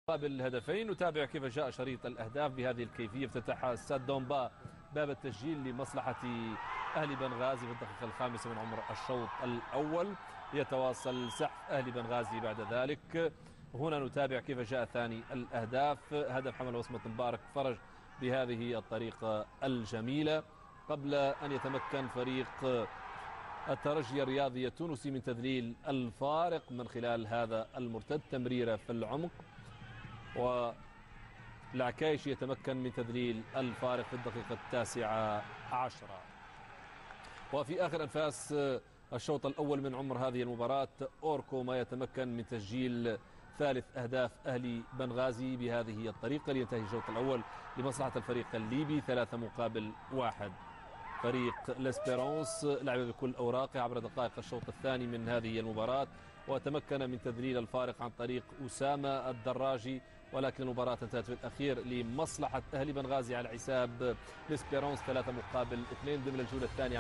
مقابل هدفين. نتابع كيف جاء شريط الأهداف بهذه الكيفية. افتتح ساد دومبا باب التسجيل لمصلحة أهلي بنغازي في الدقيقة الخامسة من عمر الشوط الأول. يتواصل زحف أهلي بنغازي بعد ذلك. هنا نتابع كيف جاء ثاني الأهداف. هدف حمل وصمة مبارك فرج بهذه الطريقة الجميلة قبل أن يتمكن فريق الترجي الرياضي التونسي من تذليل الفارق من خلال هذا المرتد. تمريرة في العمق، والعكايش يتمكن من تذليل الفارق في الدقيقة 19. وفي آخر أنفاس الشوط الأول من عمر هذه المباراة أوركو ما يتمكن من تسجيل ثالث أهداف أهلي بنغازي بهذه الطريقة لينتهي الشوط الأول لمصلحة الفريق الليبي 3-1. فريق لاسبيرونس لعب بكل أوراقه عبر دقائق الشوط الثاني من هذه المباراة، وتمكن من تذليل الفارق عن طريق أسامة الدراجي، ولكن المباراة انتهت في الأخير لمصلحة أهلي بنغازي على حساب لاسبيرونس 3-2 ضمن الجولة الثانية.